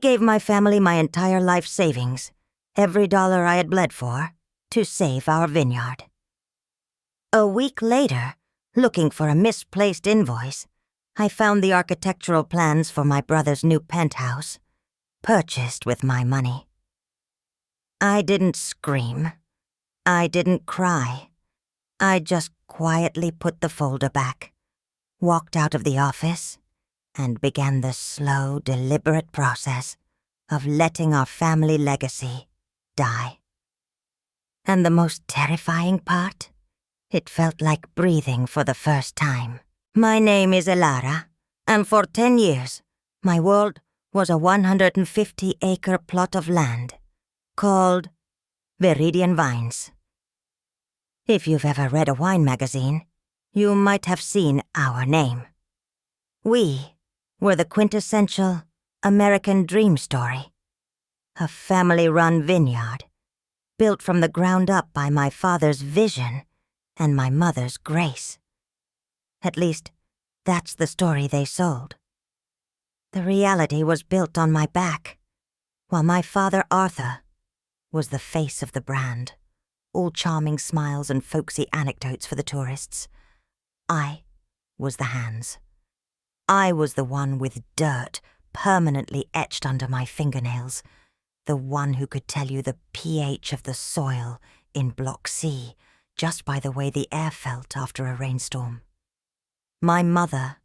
gave my family my entire life savings, every dollar I had bled for, to save our vineyard. A week later, looking for a misplaced invoice, I found the architectural plans for my brother's new penthouse, purchased with my money. I didn't scream. I didn't cry. I just quietly put the folder back, walked out of the office, and began the slow, deliberate process of letting our family legacy die. And the most terrifying part? It felt like breathing for the first time. My name is Elara, and for 10 years, my world was a 150-acre plot of land called Viridian Vines. If you've ever read a wine magazine, you might have seen our name. We were the quintessential American dream story. A family-run vineyard, built from the ground up by my father's vision and my mother's grace. At least, that's the story they sold. The reality was built on my back, while my father Arthur was the face of the brand, all charming smiles and folksy anecdotes for the tourists. I was the hands. I was the one with dirt permanently etched under my fingernails, the one who could tell you the pH of the soil in Block C just by the way the air felt after a rainstorm. My mother,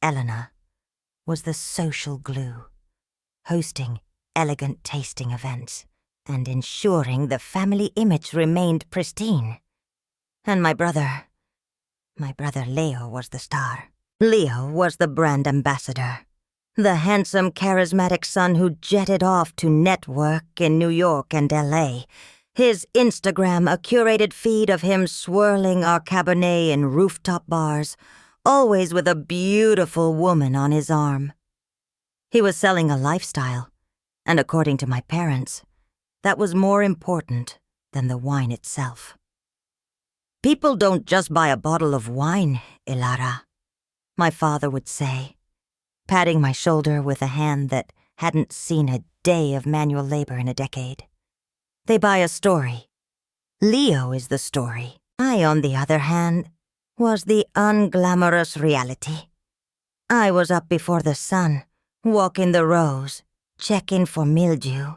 Eleanor, was the social glue, hosting elegant tasting events and ensuring the family image remained pristine. And my brother Leo was the star. Leo was the brand ambassador, the handsome, charismatic son who jetted off to network in New York and LA, his Instagram a curated feed of him swirling our Cabernet in rooftop bars, always with a beautiful woman on his arm. He was selling a lifestyle, and according to my parents, that was more important than the wine itself. People don't just buy a bottle of wine, Elara, my father would say, patting my shoulder with a hand that hadn't seen a day of manual labor in a decade. They buy a story. Leo is the story. I, on the other hand, was the unglamorous reality. I was up before the sun, walking the rows, checking for mildew,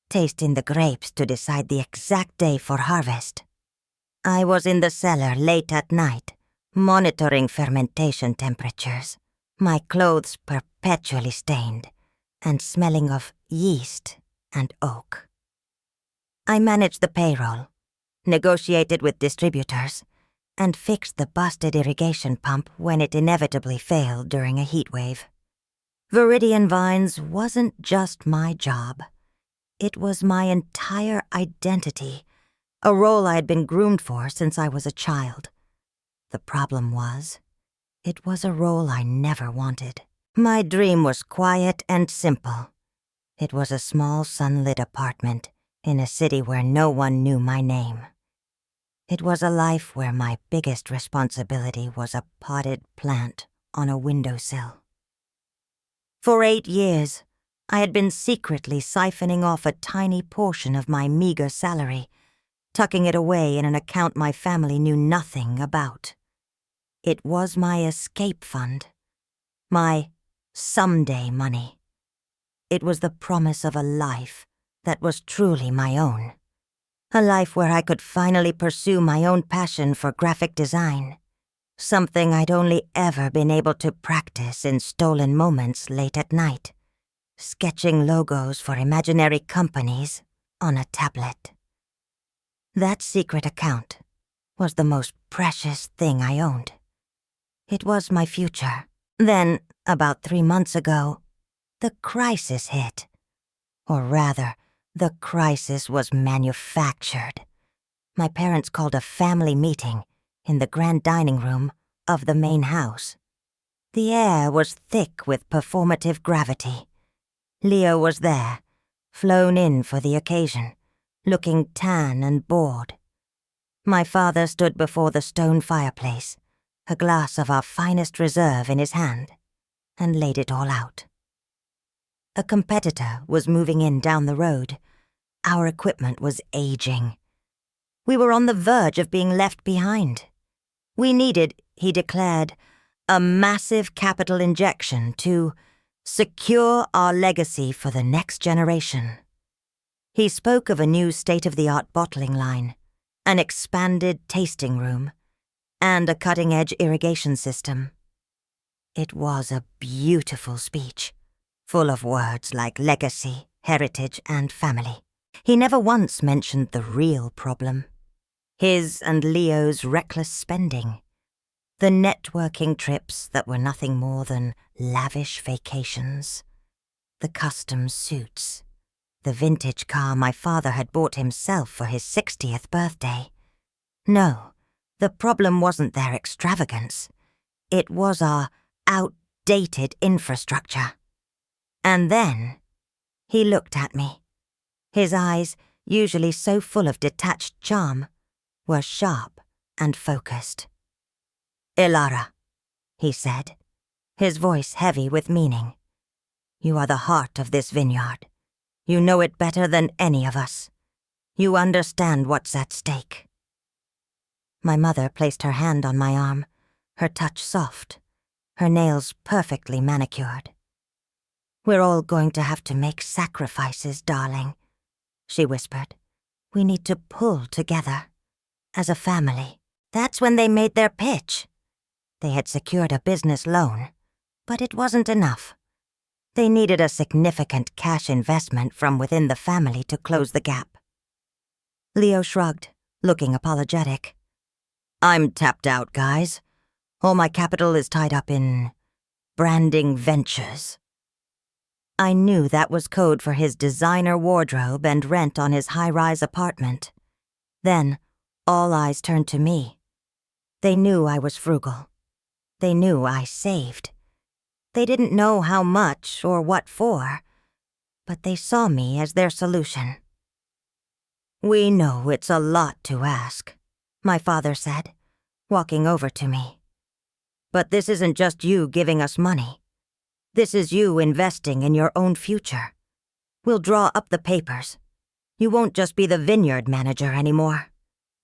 tasting the grapes to decide the exact day for harvest. I was in the cellar late at night, monitoring fermentation temperatures, my clothes perpetually stained and smelling of yeast and oak. I managed the payroll, negotiated with distributors, and fixed the busted irrigation pump when it inevitably failed during a heat wave. Viridian Vines wasn't just my job. It was my entire identity, a role I had been groomed for since I was a child. The problem was, it was a role I never wanted. My dream was quiet and simple. It was a small sunlit apartment in a city where no one knew my name. It was a life where my biggest responsibility was a potted plant on a windowsill. For 8 years, I had been secretly siphoning off a tiny portion of my meager salary, tucking it away in an account my family knew nothing about. It was my escape fund, my someday money. It was the promise of a life that was truly my own. A life where I could finally pursue my own passion for graphic design, something I'd only ever been able to practice in stolen moments late at night, sketching logos for imaginary companies on a tablet. That secret account was the most precious thing I owned. It was my future. Then, about 3 months ago, the crisis hit. Or rather, the crisis was manufactured. My parents called a family meeting in the grand dining room of the main house. The air was thick with performative gravity. Leo was there, flown in for the occasion, looking tan and bored. My father stood before the stone fireplace, a glass of our finest reserve in his hand, and laid it all out. A competitor was moving in down the road. Our equipment was aging. We were on the verge of being left behind. We needed, he declared, a massive capital injection to secure our legacy for the next generation. He spoke of a new state-of-the-art bottling line, an expanded tasting room, and a cutting-edge irrigation system. It was a beautiful speech, full of words like legacy, heritage, and family. He never once mentioned the real problem. His and Leo's reckless spending. The networking trips that were nothing more than lavish vacations. The custom suits. The vintage car my father had bought himself for his 60th birthday. No, the problem wasn't their extravagance. It was our outdated infrastructure. And then he looked at me. His eyes, usually so full of detached charm, were sharp and focused. "Ilara," he said, his voice heavy with meaning. "You are the heart of this vineyard. You know it better than any of us. You understand what's at stake." My mother placed her hand on my arm, her touch soft, her nails perfectly manicured. "We're all going to have to make sacrifices, darling," she whispered. "We need to pull together, as a family." That's when they made their pitch. They had secured a business loan, but it wasn't enough. They needed a significant cash investment from within the family to close the gap. Leo shrugged, looking apologetic. "I'm tapped out, guys. All my capital is tied up in branding ventures." I knew that was code for his designer wardrobe and rent on his high-rise apartment. Then, all eyes turned to me. They knew I was frugal. They knew I saved. They didn't know how much or what for, but they saw me as their solution. "We know it's a lot to ask," my father said, walking over to me. "But this isn't just you giving us money. This is you investing in your own future. We'll draw up the papers. You won't just be the vineyard manager anymore.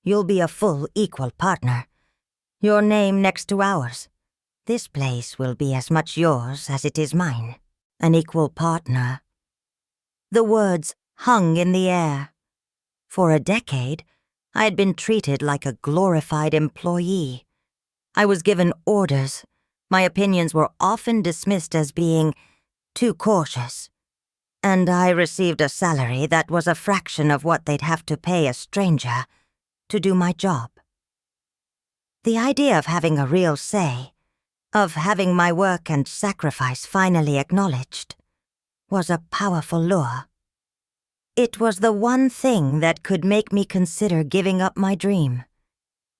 You'll be a full equal partner. Your name next to ours. This place will be as much yours as it is mine. An equal partner." The words hung in the air. For a decade, I had been treated like a glorified employee. I was given orders. My opinions were often dismissed as being too cautious. And I received a salary that was a fraction of what they'd have to pay a stranger to do my job. The idea of having a real say, of having my work and sacrifice finally acknowledged, was a powerful lure. It was the one thing that could make me consider giving up my dream.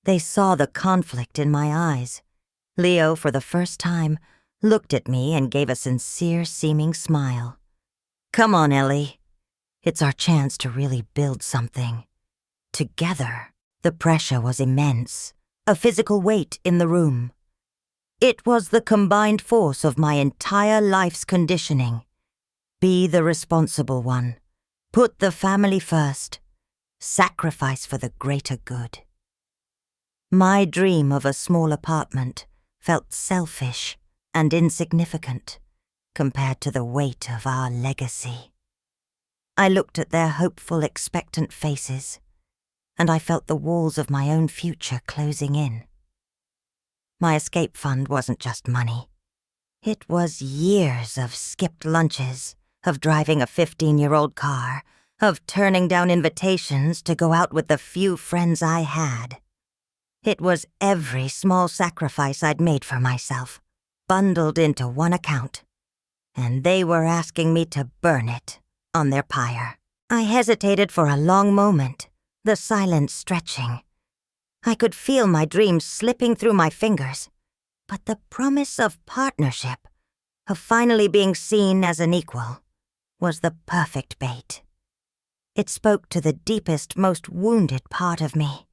They saw the conflict in my eyes. Leo, for the first time, looked at me and gave a sincere-seeming smile. "Come on, Ellie. It's our chance to really build something. Together." The pressure was immense, a physical weight in the room. It was the combined force of my entire life's conditioning. Be the responsible one. Put the family first. Sacrifice for the greater good. My dream of a small apartment felt selfish and insignificant compared to the weight of our legacy. I looked at their hopeful, expectant faces, and I felt the walls of my own future closing in. My escape fund wasn't just money. It was years of skipped lunches, of driving a 15-year-old car, of turning down invitations to go out with the few friends I had. It was every small sacrifice I'd made for myself, bundled into one account, and they were asking me to burn it on their pyre. I hesitated for a long moment, the silence stretching. I could feel my dreams slipping through my fingers, but the promise of partnership, of finally being seen as an equal, was the perfect bait. It spoke to the deepest, most wounded part of me,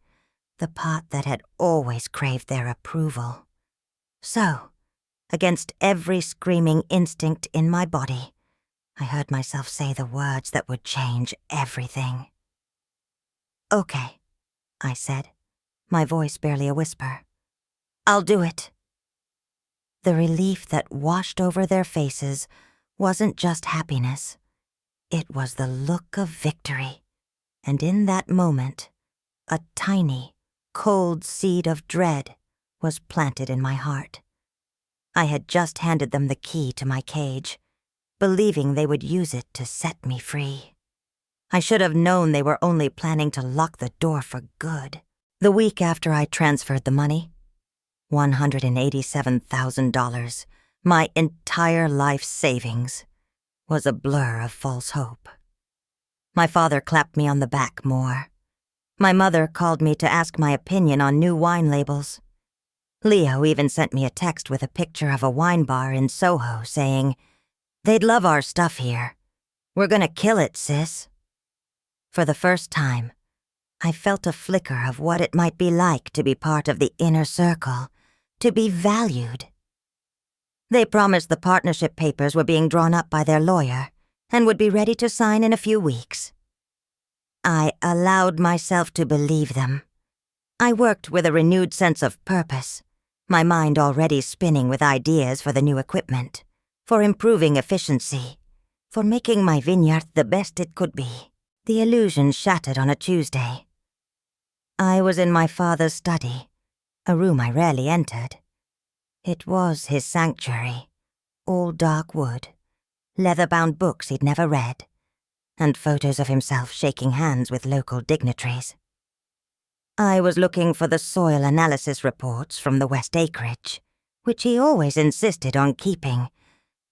the part that had always craved their approval. So, against every screaming instinct in my body, I heard myself say the words that would change everything. "Okay," I said, my voice barely a whisper. "I'll do it." The relief that washed over their faces wasn't just happiness. It was the look of victory, and in that moment, a tiny, cold seed of dread was planted in my heart. I had just handed them the key to my cage, believing they would use it to set me free. I should have known they were only planning to lock the door for good. The week after I transferred the money, $187,000, my entire life savings, was a blur of false hope. My father clapped me on the back more. My mother called me to ask my opinion on new wine labels. Leo even sent me a text with a picture of a wine bar in Soho saying, "They'd love our stuff here. We're gonna kill it, sis." For the first time, I felt a flicker of what it might be like to be part of the inner circle, to be valued. They promised the partnership papers were being drawn up by their lawyer and would be ready to sign in a few weeks. I allowed myself to believe them. I worked with a renewed sense of purpose, my mind already spinning with ideas for the new equipment, for improving efficiency, for making my vineyard the best it could be. The illusion shattered on a Tuesday. I was in my father's study, a room I rarely entered. It was his sanctuary, all dark wood, leather-bound books he'd never read, and photos of himself shaking hands with local dignitaries. I was looking for the soil analysis reports from the West Acreage, which he always insisted on keeping,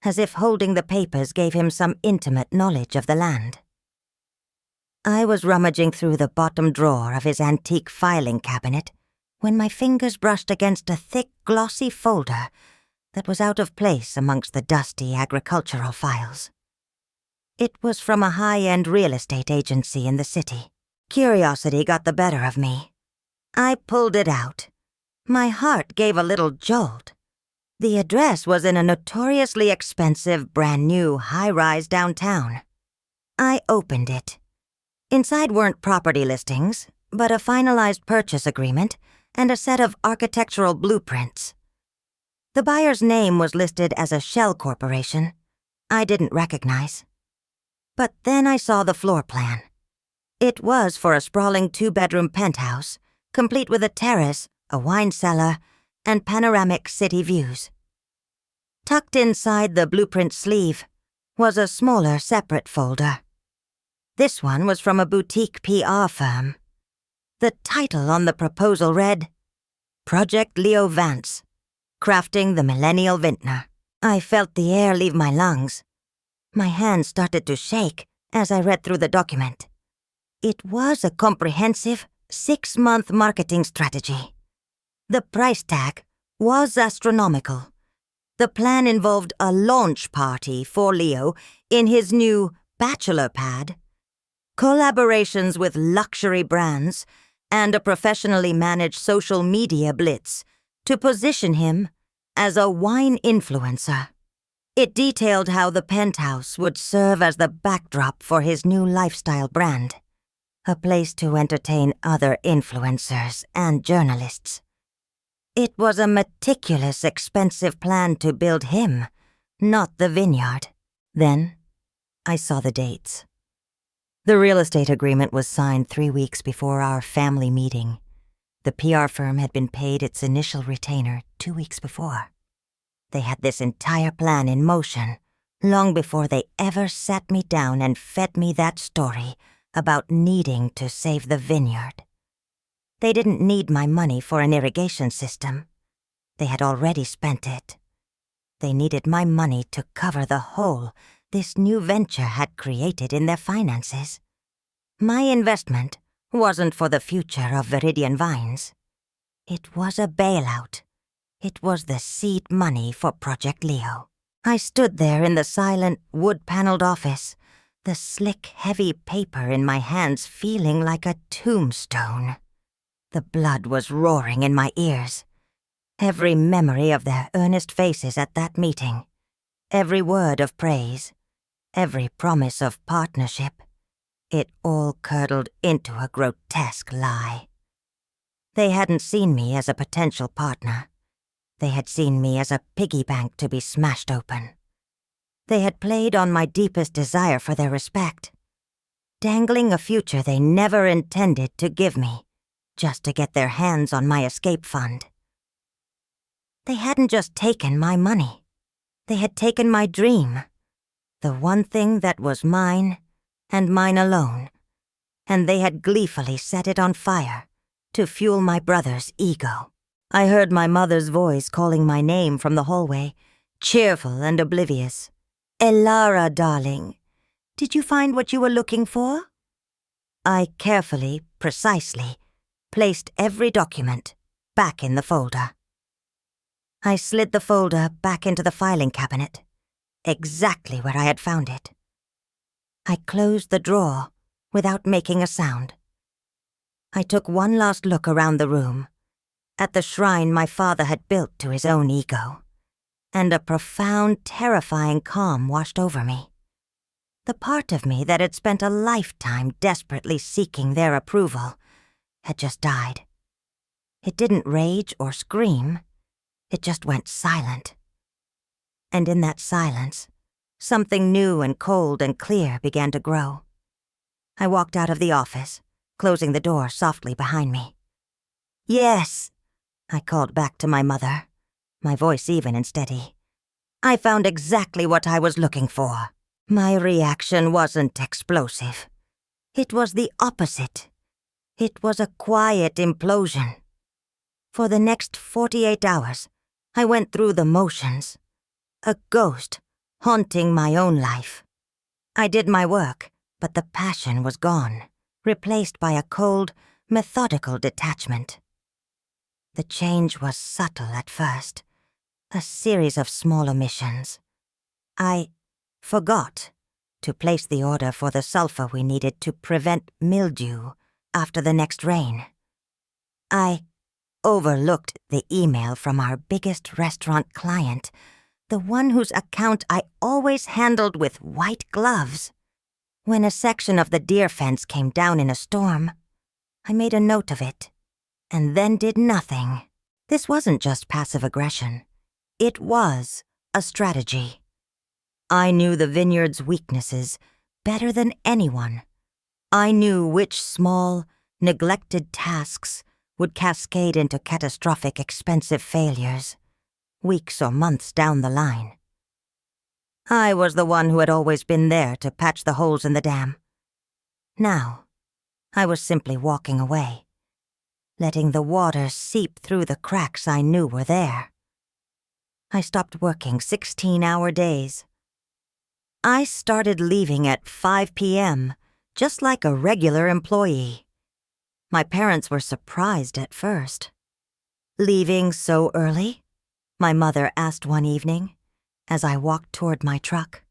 as if holding the papers gave him some intimate knowledge of the land. I was rummaging through the bottom drawer of his antique filing cabinet when my fingers brushed against a thick, glossy folder that was out of place amongst the dusty agricultural files. It was from a high-end real estate agency in the city. Curiosity got the better of me. I pulled it out. My heart gave a little jolt. The address was in a notoriously expensive, brand-new high-rise downtown. I opened it. Inside weren't property listings, but a finalized purchase agreement and a set of architectural blueprints. The buyer's name was listed as a shell corporation I didn't recognize. But then I saw the floor plan. It was for a sprawling 2-bedroom penthouse, complete with a terrace, a wine cellar, and panoramic city views. Tucked inside the blueprint sleeve was a smaller, separate folder. This one was from a boutique PR firm. The title on the proposal read, "Project Leo Vance, Crafting the Millennial Vintner." I felt the air leave my lungs. My hands started to shake as I read through the document. It was a comprehensive 6-month marketing strategy. The price tag was astronomical. The plan involved a launch party for Leo in his new bachelor pad, collaborations with luxury brands, and a professionally managed social media blitz to position him as a wine influencer. It detailed how the penthouse would serve as the backdrop for his new lifestyle brand, a place to entertain other influencers and journalists. It was a meticulous, expensive plan to build him, not the vineyard. Then, I saw the dates. The real estate agreement was signed 3 weeks before our family meeting. The PR firm had been paid its initial retainer 2 weeks before. They had this entire plan in motion long before they ever sat me down and fed me that story about needing to save the vineyard. They didn't need my money for an irrigation system. They had already spent it. They needed my money to cover the hole this new venture had created in their finances. My investment wasn't for the future of Viridian Vines. It was a bailout. It was the seed money for Project Leo. I stood there in the silent, wood-paneled office, the slick, heavy paper in my hands feeling like a tombstone. The blood was roaring in my ears. Every memory of their earnest faces at that meeting, every word of praise, every promise of partnership, it all curdled into a grotesque lie. They hadn't seen me as a potential partner. They had seen me as a piggy bank to be smashed open. They had played on my deepest desire for their respect, dangling a future they never intended to give me, just to get their hands on my escape fund. They hadn't just taken my money. They had taken my dream, the one thing that was mine, and mine alone, and they had gleefully set it on fire to fuel my brother's ego. I heard my mother's voice calling my name from the hallway, cheerful and oblivious. "Elara, darling, did you find what you were looking for?" I carefully, precisely, placed every document back in the folder. I slid the folder back into the filing cabinet, exactly where I had found it. I closed the drawer without making a sound. I took one last look around the room, at the shrine my father had built to his own ego, and a profound, terrifying calm washed over me. The part of me that had spent a lifetime desperately seeking their approval had just died. It didn't rage or scream. It just went silent. And in that silence, something new and cold and clear began to grow. I walked out of the office, closing the door softly behind me. "Yes," I called back to my mother, my voice even and steady. "I found exactly what I was looking for." My reaction wasn't explosive. It was the opposite. It was a quiet implosion. For the next 48 hours, I went through the motions, a ghost haunting my own life. I did my work, but the passion was gone, replaced by a cold, methodical detachment. The change was subtle at first, a series of small omissions. I forgot to place the order for the sulfur we needed to prevent mildew after the next rain. I overlooked the email from our biggest restaurant client, the one whose account I always handled with white gloves. When a section of the deer fence came down in a storm, I made a note of it, and then did nothing. This wasn't just passive aggression. It was a strategy. I knew the vineyard's weaknesses better than anyone. I knew which small, neglected tasks would cascade into catastrophic, expensive failures, weeks or months down the line. I was the one who had always been there to patch the holes in the dam. Now, I was simply walking away, letting the water seep through the cracks I knew were there. I stopped working 16-hour days. I started leaving at 5 p.m., just like a regular employee. My parents were surprised at first. "Leaving so early?" my mother asked one evening, as I walked toward my truck.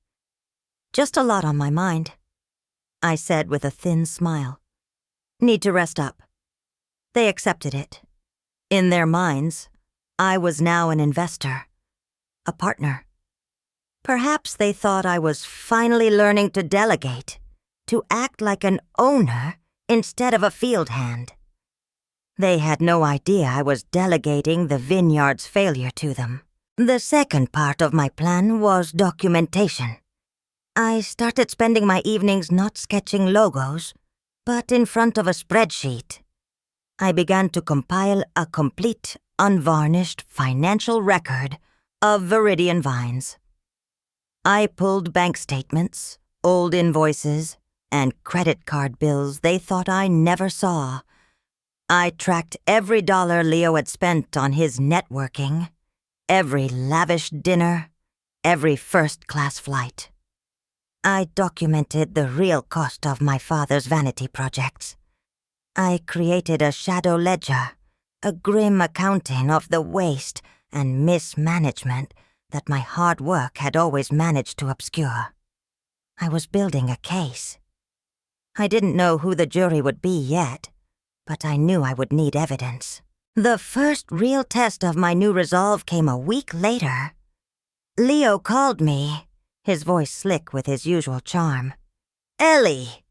"Just a lot on my mind," I said with a thin smile. "Need to rest up." They accepted it. In their minds, I was now an investor, a partner. Perhaps they thought I was finally learning to delegate, to act like an owner instead of a field hand. They had no idea I was delegating the vineyard's failure to them. The second part of my plan was documentation. I started spending my evenings not sketching logos, but in front of a spreadsheet. I began to compile a complete, unvarnished financial record of Viridian Vines. I pulled bank statements, old invoices, and credit card bills they thought I never saw. I tracked every dollar Leo had spent on his networking, every lavish dinner, every first-class flight. I documented the real cost of my father's vanity projects. I created a shadow ledger, a grim accounting of the waste and mismanagement that my hard work had always managed to obscure. I was building a case. I didn't know who the jury would be yet, but I knew I would need evidence. The first real test of my new resolve came a week later. Leo called me, his voice slick with his usual charm. "Ellie,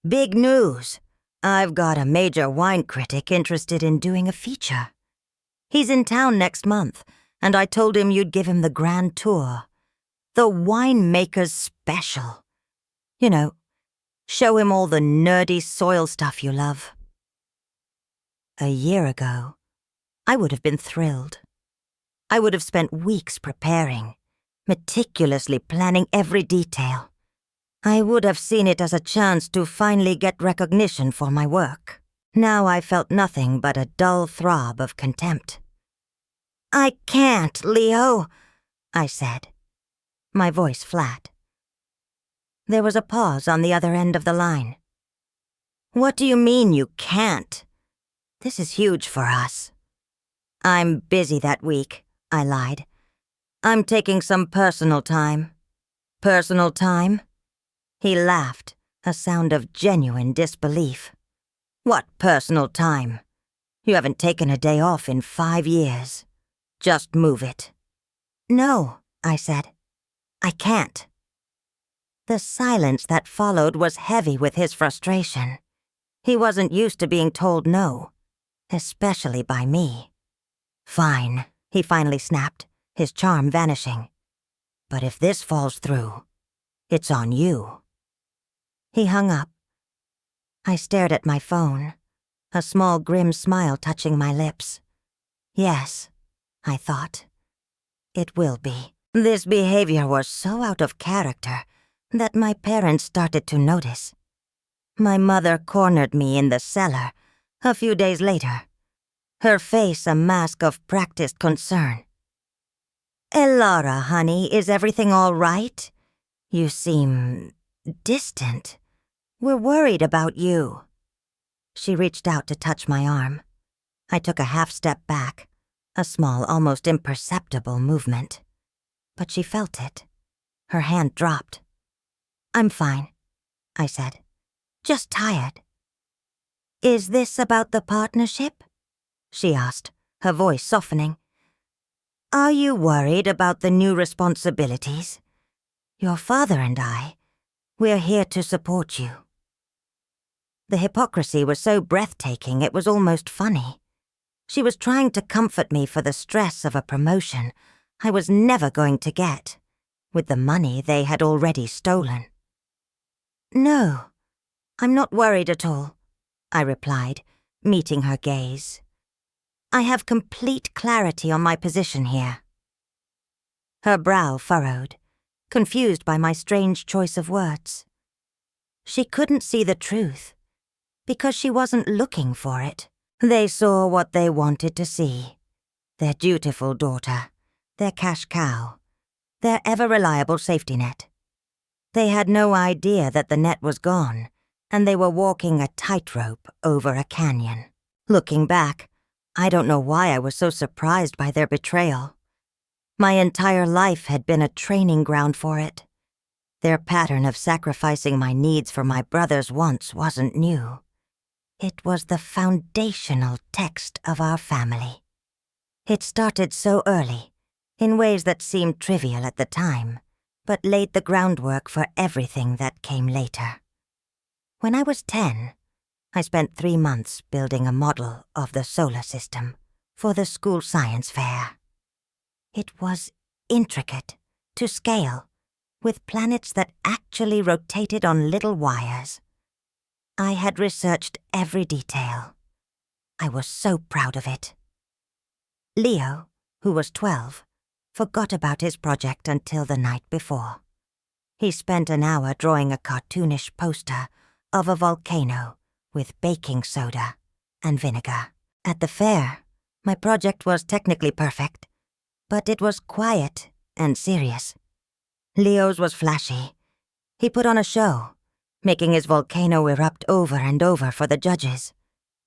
big news. I've got a major wine critic interested in doing a feature. He's in town next month, and I told him you'd give him the grand tour. The winemaker's special. You know, show him all the nerdy soil stuff you love." A year ago, I would have been thrilled. I would have spent weeks preparing, meticulously planning every detail. I would have seen it as a chance to finally get recognition for my work. Now I felt nothing but a dull throb of contempt. "I can't, Leo," I said, my voice flat. There was a pause on the other end of the line. "What do you mean you can't? This is huge for us." "I'm busy that week," I lied. "I'm taking some personal time." "Personal time?" He laughed, a sound of genuine disbelief. "What personal time? You haven't taken a day off in 5 years. Just move it." "No," I said. "I can't." The silence that followed was heavy with his frustration. He wasn't used to being told no, especially by me. "Fine," he finally snapped, his charm vanishing. "But if this falls through, it's on you." He hung up. I stared at my phone, a small grim smile touching my lips. Yes, I thought. It will be. This behavior was so out of character that my parents started to notice. My mother cornered me in the cellar a few days later, her face a mask of practiced concern. "Elara, honey, is everything all right? You seem distant. We're worried about you." She reached out to touch my arm. I took a half step back, a small, almost imperceptible movement. But she felt it. Her hand dropped. "I'm fine," I said. "Just tired." "Is this about the partnership?" she asked, her voice softening. "Are you worried about the new responsibilities? Your father and we're here to support you." The hypocrisy was so breathtaking it was almost funny. She was trying to comfort me for the stress of a promotion I was never going to get, with the money they had already stolen. "No, I'm not worried at all," I replied, meeting her gaze. "I have complete clarity on my position here." Her brow furrowed, confused by my strange choice of words. She couldn't see the truth, because she wasn't looking for it. They saw what they wanted to see. Their dutiful daughter, their cash cow, their ever-reliable safety net. They had no idea that the net was gone, and they were walking a tightrope over a canyon. Looking back, I don't know why I was so surprised by their betrayal. My entire life had been a training ground for it. Their pattern of sacrificing my needs for my brother's wants wasn't new. It was the foundational text of our family. It started so early, in ways that seemed trivial at the time, but laid the groundwork for everything that came later. When I was 10, I spent 3 months building a model of the solar system for the school science fair. It was intricate, to scale, with planets that actually rotated on little wires. I had researched every detail. I was so proud of it. Leo, who was 12, forgot about his project until the night before. He spent an hour drawing a cartoonish poster of a volcano with baking soda and vinegar. At the fair, my project was technically perfect, but it was quiet and serious. Leo's was flashy. He put on a show, making his volcano erupt over and over for the judges,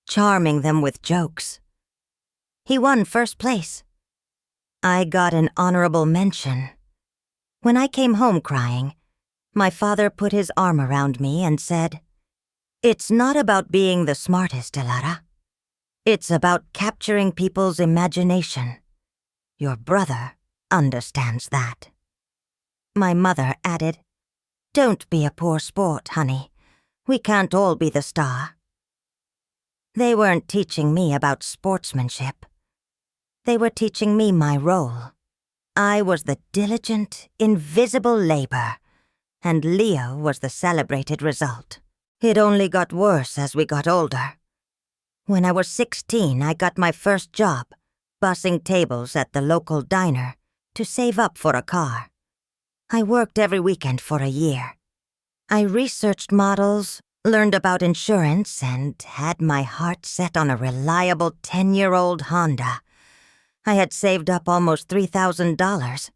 charming them with jokes. He won first place. I got an honorable mention. When I came home crying, my father put his arm around me and said, "It's not about being the smartest, Elara. It's about capturing people's imagination. Your brother understands that." My mother added, "Don't be a poor sport, honey. We can't all be the star." They weren't teaching me about sportsmanship. They were teaching me my role. I was the diligent, invisible labor, and Leo was the celebrated result. It only got worse as we got older. When I was 16, I got my first job, bussing tables at the local diner to save up for a car. I worked every weekend for a year. I researched models, learned about insurance, and had my heart set on a reliable 10-year-old Honda. I had saved up almost $3,000.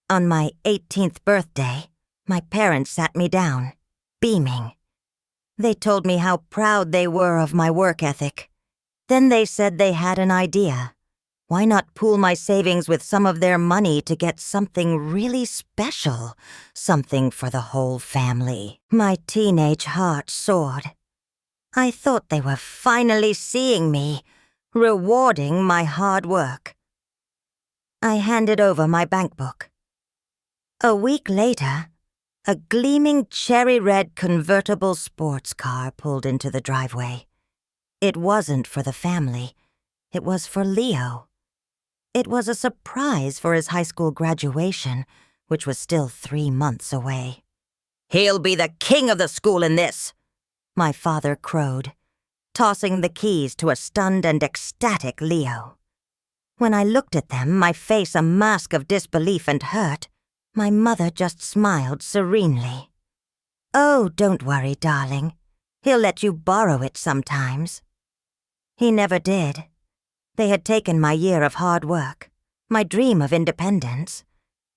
On my 18th birthday, my parents sat me down, beaming. They told me how proud they were of my work ethic. Then they said they had an idea. Why not pool my savings with some of their money to get something really special, something for the whole family? My teenage heart soared. I thought they were finally seeing me, rewarding my hard work. I handed over my bank book. A week later, a gleaming cherry-red convertible sports car pulled into the driveway. It wasn't for the family. It was for Leo. It was a surprise for his high school graduation, which was still 3 months away. "He'll be the king of the school in this," my father crowed, tossing the keys to a stunned and ecstatic Leo. When I looked at them, my face a mask of disbelief and hurt, my mother just smiled serenely. "Oh, don't worry, darling. He'll let you borrow it sometimes." He never did. They had taken my year of hard work, my dream of independence,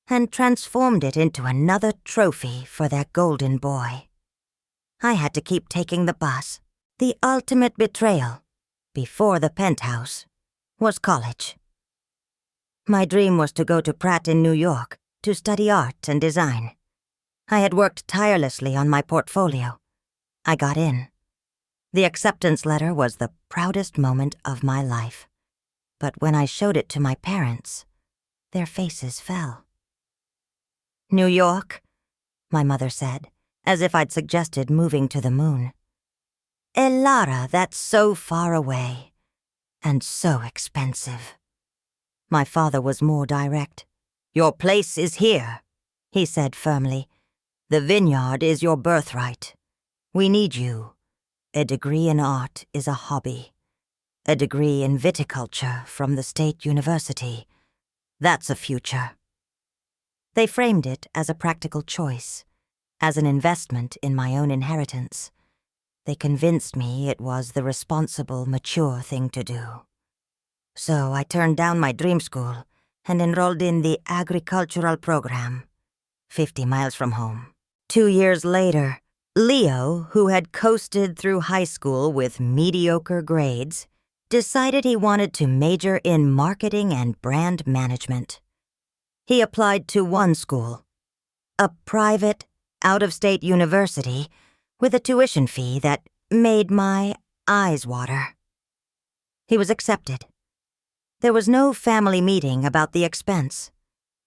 and transformed it into another trophy for their golden boy. I had to keep taking the bus. The ultimate betrayal, before the penthouse, was college. My dream was to go to Pratt in New York to study art and design. I had worked tirelessly on my portfolio. I got in. The acceptance letter was the proudest moment of my life. But when I showed it to my parents, their faces fell. "New York?" my mother said, as if I'd suggested moving to the moon. "Elara, that's so far away. And so expensive." My father was more direct. "Your place is here," he said firmly. "The vineyard is your birthright. We need you. A degree in art is a hobby. A degree in viticulture from the State University. That's a future." They framed it as a practical choice, as an investment in my own inheritance. They convinced me it was the responsible, mature thing to do. So I turned down my dream school and enrolled in the agricultural program, 50 miles from home. 2 years later, Leo, who had coasted through high school with mediocre grades, decided he wanted to major in marketing and brand management. He applied to one school, a private, out-of-state university with a tuition fee that made my eyes water. He was accepted. There was no family meeting about the expense.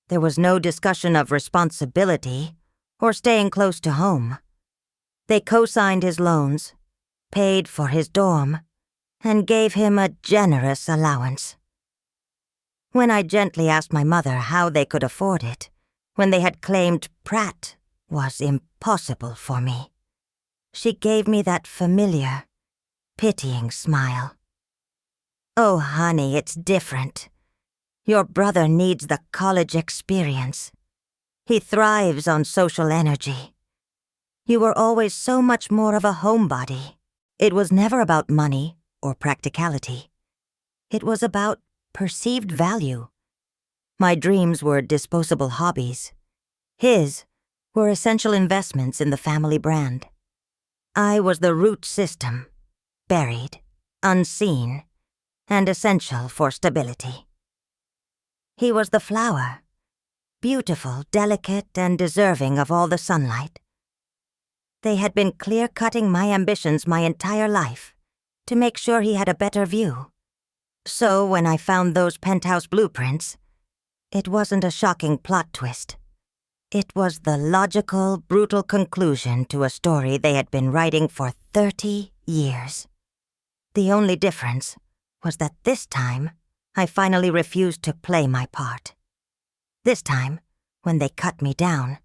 There was no discussion of responsibility or staying close to home. They co-signed his loans, paid for his dorm, and gave him a generous allowance. When I gently asked my mother how they could afford it, when they had claimed Pratt was impossible for me, she gave me that familiar, pitying smile. "Oh, honey, it's different. Your brother needs the college experience. He thrives on social energy. You were always so much more of a homebody. It was never about money or practicality. It was about perceived value. My dreams were disposable hobbies. His were essential investments in the family brand. I was the root system, buried, unseen, and essential for stability. He was the flower, beautiful, delicate, and deserving of all the sunlight. They had been clear-cutting my ambitions my entire life to make sure he had a better view. So when I found those penthouse blueprints, it wasn't a shocking plot twist. It was the logical, brutal conclusion to a story they had been writing for 30 years. The only difference was that this time, I finally refused to play my part. This time, when they cut me down,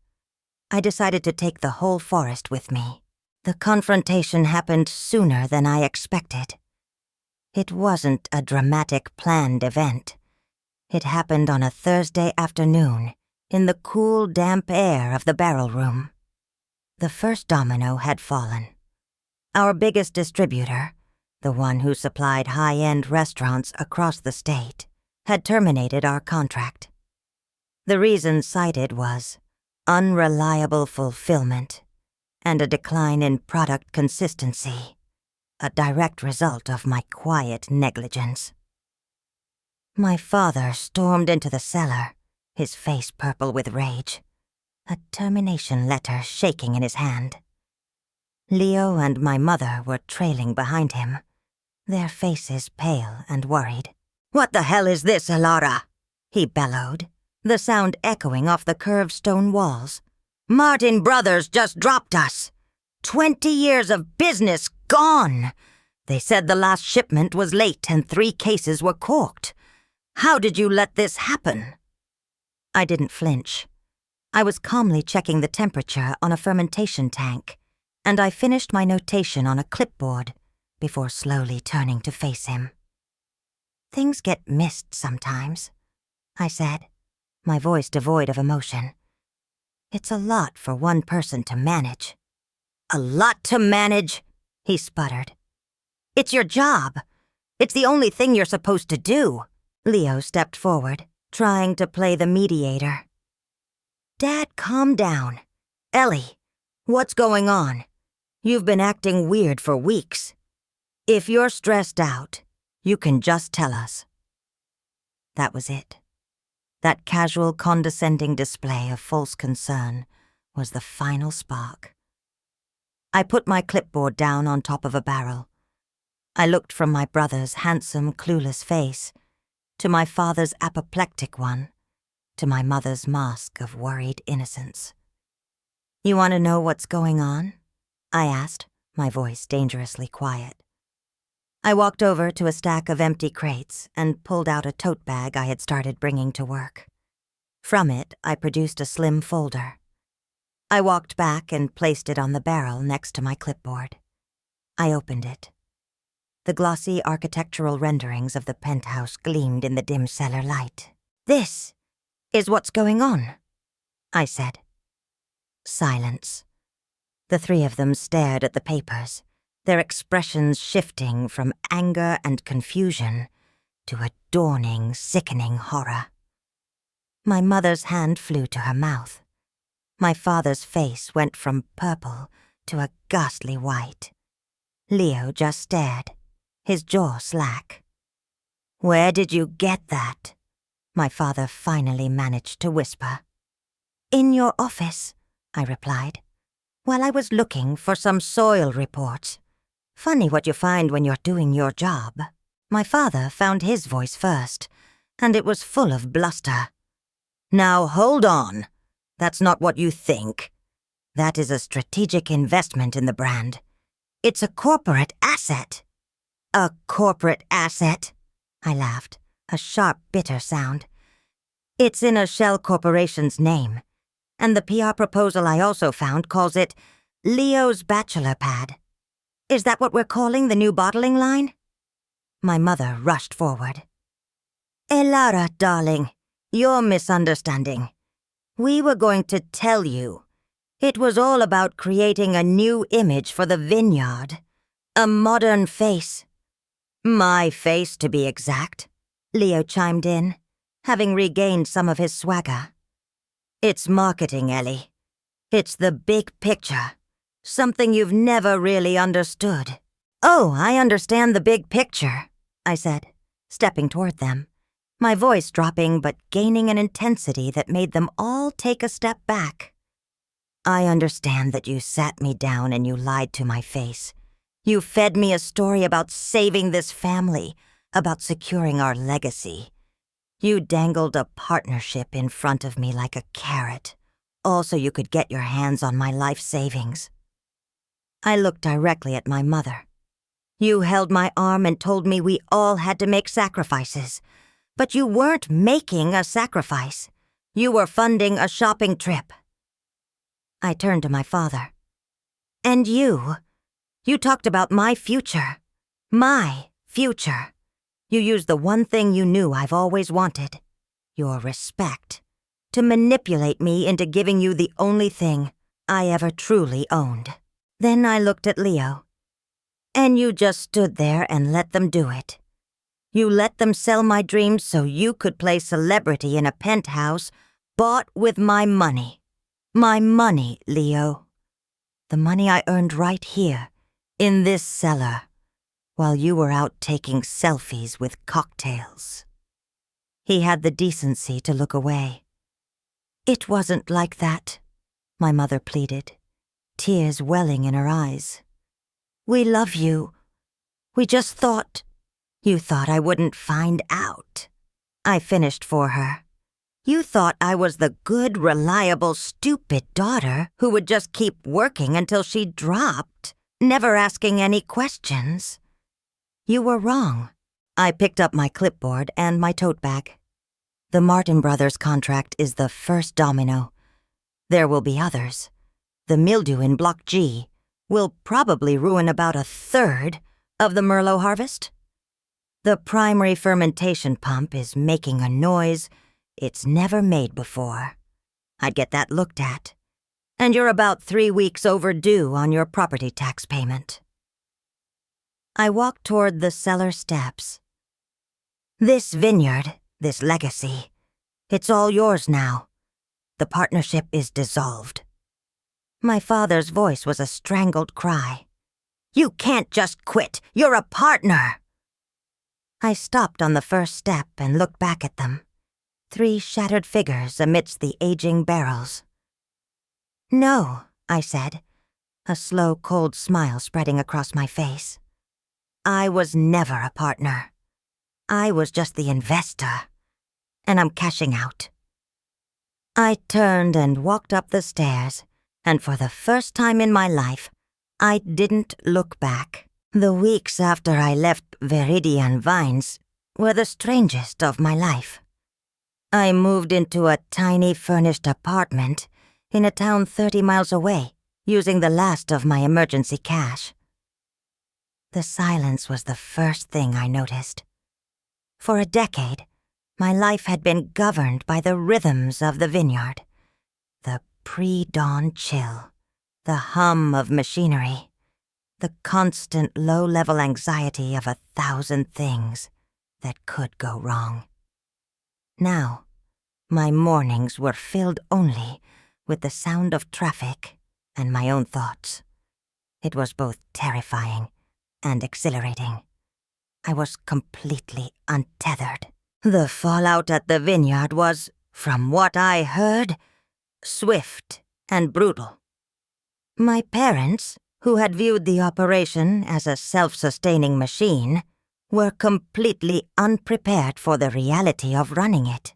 I decided to take the whole forest with me. The confrontation happened sooner than I expected. It wasn't a dramatic, planned event. It happened on a Thursday afternoon, in the cool, damp air of the barrel room. The first domino had fallen. Our biggest distributor, the one who supplied high-end restaurants across the state, had terminated our contract. The reason cited was unreliable fulfillment and a decline in product consistency, a direct result of my quiet negligence. My father stormed into the cellar, his face purple with rage, a termination letter shaking in his hand. Leo and my mother were trailing behind him, their faces pale and worried. "What the hell is this, Elara?" he bellowed, the sound echoing off the curved stone walls. "Martin Brothers just dropped us. 20 years of business gone. They said the last shipment was late and 3 cases were corked. How did you let this happen?" I didn't flinch. I was calmly checking the temperature on a fermentation tank, and I finished my notation on a clipboard before slowly turning to face him. "Things get missed sometimes," I said, my voice devoid of emotion. "It's a lot for one person to manage." "A lot to manage?" he sputtered. "It's your job. It's the only thing you're supposed to do." Leo stepped forward, trying to play the mediator. "Dad, calm down. Ellie, what's going on? You've been acting weird for weeks. If you're stressed out, you can just tell us." That was it. That casual, condescending display of false concern was the final spark. I put my clipboard down on top of a barrel. I looked from my brother's handsome, clueless face to my father's apoplectic one, to my mother's mask of worried innocence. "You want to know what's going on?" I asked, my voice dangerously quiet. I walked over to a stack of empty crates and pulled out a tote bag I had started bringing to work. From it, I produced a slim folder. I walked back and placed it on the barrel next to my clipboard. I opened it. The glossy architectural renderings of the penthouse gleamed in the dim cellar light. "This is what's going on," I said. Silence. The 3 of them stared at the papers, their expressions shifting from anger and confusion to a dawning, sickening horror. My mother's hand flew to her mouth. My father's face went from purple to a ghastly white. Leo just stared, his jaw slack. "Where did you get that?" my father finally managed to whisper. "In your office," I replied, "while I was looking for some soil reports. Funny what you find when you're doing your job." My father found his voice first, and it was full of bluster. "Now hold on. That's not what you think. That is a strategic investment in the brand. It's a corporate asset." "A corporate asset?" I laughed, a sharp, bitter sound. "It's in a shell corporation's name, and the PR proposal I also found calls it Leo's Bachelor Pad. Is that what we're calling the new bottling line?" My mother rushed forward. "Elara, darling, you're misunderstanding. We were going to tell you. It was all about creating a new image for the vineyard. A modern face. My face, to be exact," Leo chimed in, having regained some of his swagger. "It's marketing, Ellie. It's the big picture. Something you've never really understood." "Oh, I understand the big picture," I said, stepping toward them, my voice dropping but gaining an intensity that made them all take a step back. "I understand that you sat me down and you lied to my face. You fed me a story about saving this family, about securing our legacy. You dangled a partnership in front of me like a carrot, all so you could get your hands on my life savings. I looked directly at my mother. You held my arm and told me we all had to make sacrifices. But you weren't making a sacrifice. You were funding a shopping trip. I turned to my father. And you talked about my future. My future. You used the one thing you knew I've always wanted. Your respect. To manipulate me into giving you the only thing I ever truly owned. Then I looked at Leo. And you just stood there and let them do it. You let them sell my dreams so you could play celebrity in a penthouse bought with my money. My money, Leo. The money I earned right here, in this cellar, while you were out taking selfies with cocktails. He had the decency to look away. It wasn't like that, my mother pleaded, tears welling in her eyes. We love you. We just thought... You thought I wouldn't find out. I finished for her. You thought I was the good, reliable, stupid daughter who would just keep working until she dropped, never asking any questions. You were wrong. I picked up my clipboard and my tote bag. The Martin Brothers contract is the first domino. There will be others. The mildew in Block G will probably ruin about a third of the Merlot harvest. The primary fermentation pump is making a noise it's never made before. I'd get that looked at. And you're about 3 weeks overdue on your property tax payment. I walked toward the cellar steps. This vineyard, this legacy, it's all yours now. The partnership is dissolved. My father's voice was a strangled cry. You can't just quit. You're a partner. I stopped on the first step and looked back at them. 3 shattered figures amidst the aging barrels. No, I said, a slow, cold smile spreading across my face. I was never a partner. I was just the investor, and I'm cashing out. I turned and walked up the stairs, and for the first time in my life, I didn't look back. The weeks after I left Viridian Vines were the strangest of my life. I moved into a tiny furnished apartment in a town 30 miles away, using the last of my emergency cash. The silence was the first thing I noticed. For a decade, my life had been governed by the rhythms of the vineyard. The pre-dawn chill, the hum of machinery, the constant low-level anxiety of 1,000 things that could go wrong. Now, my mornings were filled only with the sound of traffic and my own thoughts. It was both terrifying and exhilarating. I was completely untethered. The fallout at the vineyard was, from what I heard, swift and brutal. My parents, who had viewed the operation as a self-sustaining machine, were completely unprepared for the reality of running it.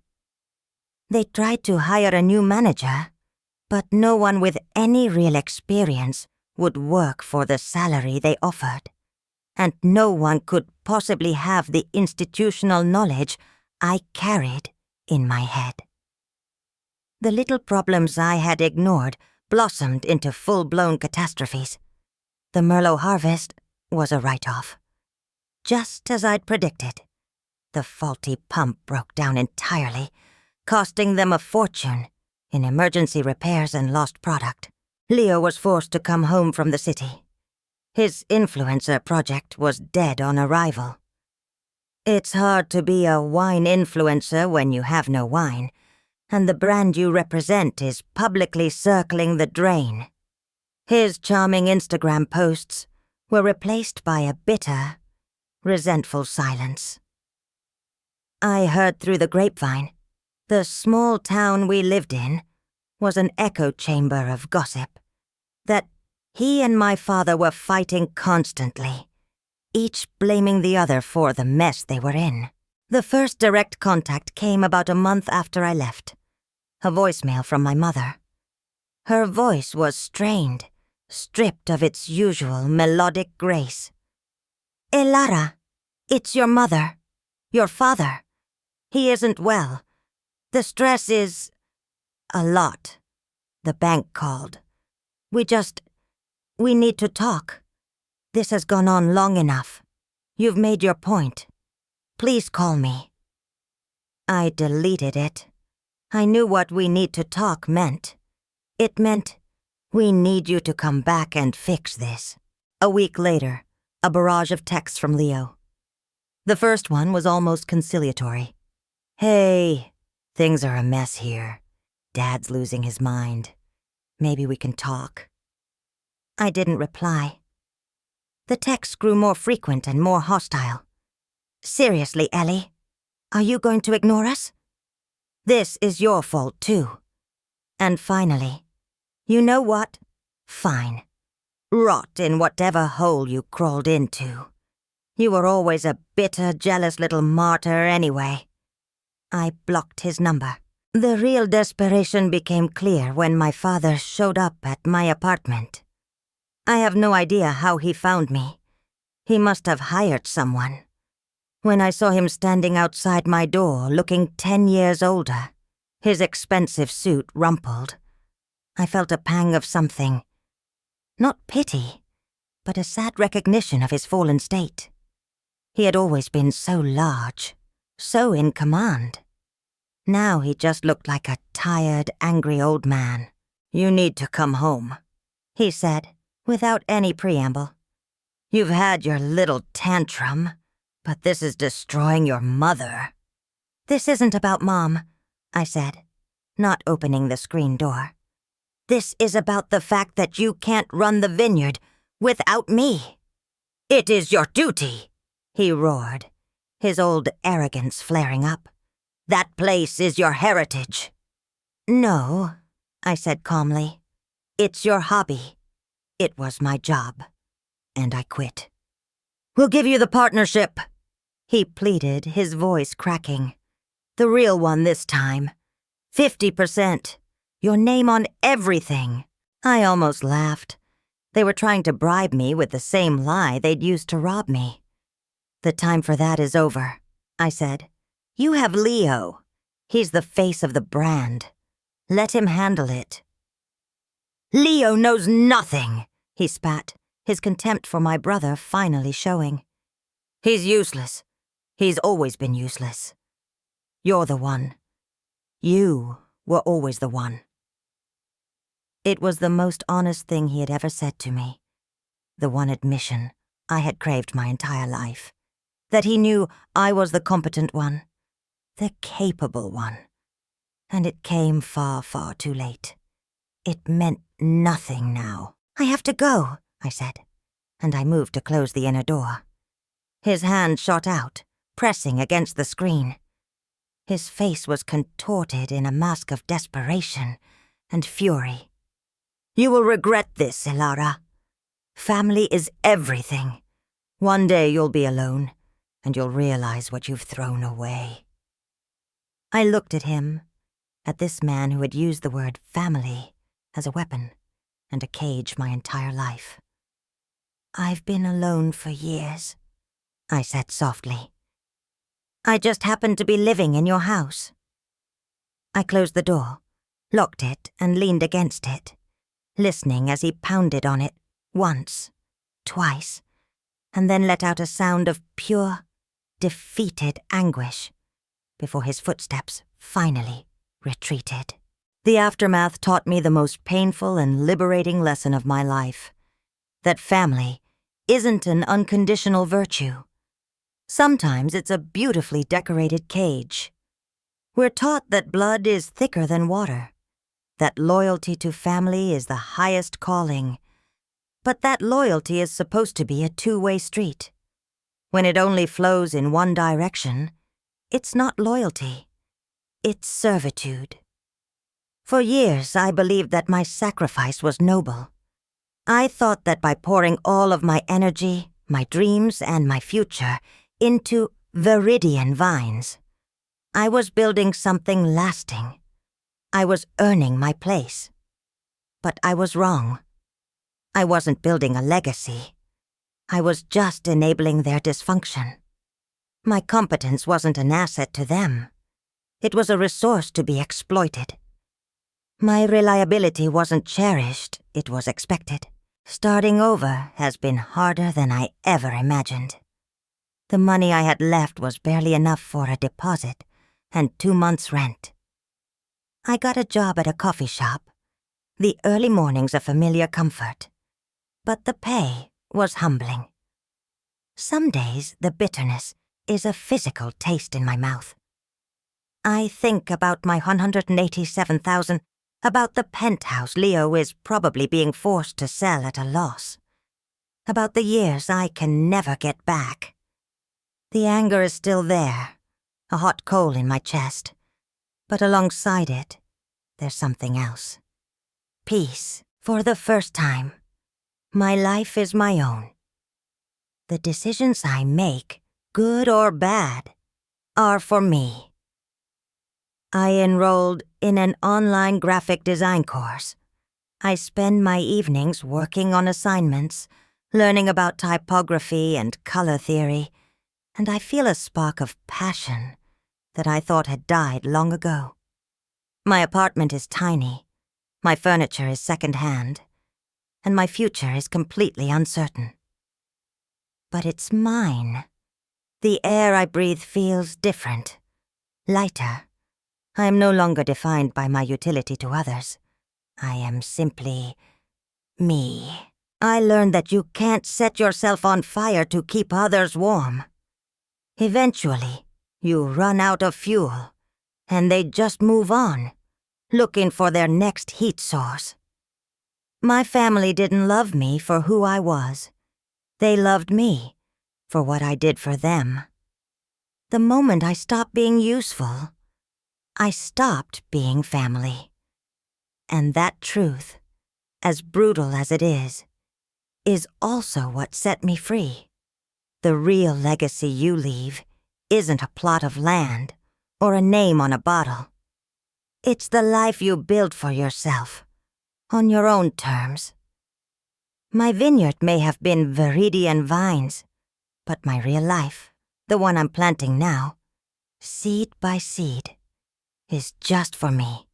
They tried to hire a new manager, but no one with any real experience would work for the salary they offered, and no one could possibly have the institutional knowledge I carried in my head. The little problems I had ignored blossomed into full-blown catastrophes. The Merlot harvest was a write-off. Just as I'd predicted, the faulty pump broke down entirely, costing them a fortune in emergency repairs and lost product. Leo was forced to come home from the city. His influencer project was dead on arrival. It's hard to be a wine influencer when you have no wine, and the brand you represent is publicly circling the drain. His charming Instagram posts were replaced by a bitter, resentful silence. I heard through the grapevine. The small town we lived in was an echo chamber of gossip, that he and my father were fighting constantly, each blaming the other for the mess they were in. The first direct contact came about a month after I left. A voicemail from my mother. Her voice was strained, stripped of its usual melodic grace. "Elara, it's your mother. Your father. He isn't well. The stress is a lot. The bank called. We need to talk. This has gone on long enough. You've made your point. Please call me." I deleted it. I knew what "we need to talk" meant. It meant, "We need you to come back and fix this." A week later, a barrage of texts from Leo. The first one was almost conciliatory. "Hey, things are a mess here. Dad's losing his mind. Maybe we can talk." I didn't reply. The texts grew more frequent and more hostile. "Seriously, Ellie, are you going to ignore us? This is your fault, too." And finally, "You know what? Fine. Rot in whatever hole you crawled into. You were always a bitter, jealous little martyr anyway." I blocked his number. The real desperation became clear when my father showed up at my apartment. I have no idea how he found me. He must have hired someone. When I saw him standing outside my door, looking 10 years older, his expensive suit rumpled, I felt a pang of something. Not pity, but a sad recognition of his fallen state. He had always been so large, so in command. Now he just looked like a tired, angry old man. "You need to come home," he said, without any preamble. "You've had your little tantrum, but this is destroying your mother." "This isn't about Mom," I said, not opening the screen door. "This is about the fact that you can't run the vineyard without me." "It is your duty," he roared, his old arrogance flaring up. "That place is your heritage." "No," I said calmly. "It's your hobby. It was my job. And I quit." "We'll give you the partnership," he pleaded, his voice cracking. "The real one this time. 50%. Your name on everything." I almost laughed. They were trying to bribe me with the same lie they'd used to rob me. "The time for that is over," I said. "You have Leo. He's the face of the brand. Let him handle it." "Leo knows nothing," he spat, his contempt for my brother finally showing. "He's useless. He's always been useless. You're the one. You were always the one." It was the most honest thing he had ever said to me. The one admission I had craved my entire life. That he knew I was the competent one. The capable one. And it came far, far too late. It meant nothing now. "I have to go," I said, and I moved to close the inner door. His hand shot out, pressing against the screen. His face was contorted in a mask of desperation and fury. "You will regret this, Elara. Family is everything. One day you'll be alone, and you'll realize what you've thrown away." I looked at him, at this man who had used the word family as a weapon and a cage my entire life. "I've been alone for years," I said softly. "I just happened to be living in your house." I closed the door, locked it, and leaned against it, listening as he pounded on it once, twice, and then let out a sound of pure, defeated anguish before his footsteps finally retreated. The aftermath taught me the most painful and liberating lesson of my life, that family isn't an unconditional virtue. Sometimes it's a beautifully decorated cage. We're taught that blood is thicker than water, that loyalty to family is the highest calling, but that loyalty is supposed to be a two-way street. When it only flows in one direction, it's not loyalty, it's servitude. For years, I believed that my sacrifice was noble. I thought that by pouring all of my energy, my dreams, and my future into viridian vines, I was building something lasting. I was earning my place. But I was wrong. I wasn't building a legacy. I was just enabling their dysfunction. My competence wasn't an asset to them. It was a resource to be exploited. My reliability wasn't cherished, it was expected. Starting over has been harder than I ever imagined. The money I had left was barely enough for a deposit and 2 months' rent. I got a job at a coffee shop. The early mornings a familiar comfort. But the pay was humbling. Some days the bitterness is a physical taste in my mouth. I think about my $187,000, about the penthouse Leo is probably being forced to sell at a loss, about the years I can never get back. The anger is still there, a hot coal in my chest, but alongside it, there's something else. Peace, for the first time. My life is my own. The decisions I make, good or bad, are for me. I enrolled in an online graphic design course. I spend my evenings working on assignments, learning about typography and color theory, and I feel a spark of passion that I thought had died long ago. My apartment is tiny, my furniture is second-hand, and my future is completely uncertain. But it's mine. The air I breathe feels different, lighter. I am no longer defined by my utility to others. I am simply me. I learned that you can't set yourself on fire to keep others warm. Eventually, you run out of fuel, and they just move on, looking for their next heat source. My family didn't love me for who I was. They loved me for what I did for them. The moment I stopped being useful, I stopped being family. And that truth, as brutal as it is also what set me free. The real legacy you leave isn't a plot of land or a name on a bottle. It's the life you build for yourself, on your own terms. My vineyard may have been viridian vines, but my real life, the one I'm planting now, seed by seed, is just for me.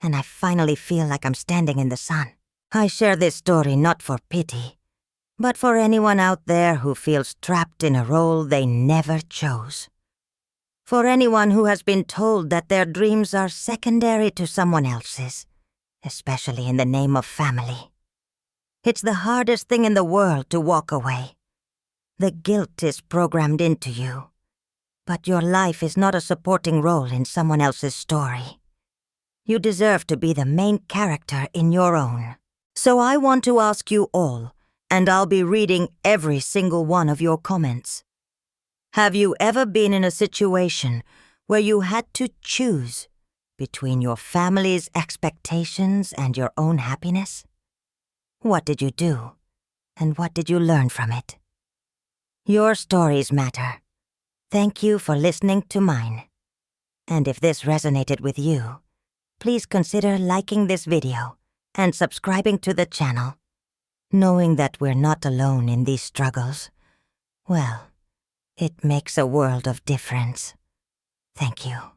And I finally feel like I'm standing in the sun. I share this story not for pity, but for anyone out there who feels trapped in a role they never chose. For anyone who has been told that their dreams are secondary to someone else's, especially in the name of family. It's the hardest thing in the world to walk away. The guilt is programmed into you, but your life is not a supporting role in someone else's story. You deserve to be the main character in your own. So I want to ask you all, and I'll be reading every single one of your comments. Have you ever been in a situation where you had to choose between your family's expectations and your own happiness? What did you do, and what did you learn from it? Your stories matter. Thank you for listening to mine. And if this resonated with you, please consider liking this video and subscribing to the channel. Knowing that we're not alone in these struggles, well, it makes a world of difference. Thank you.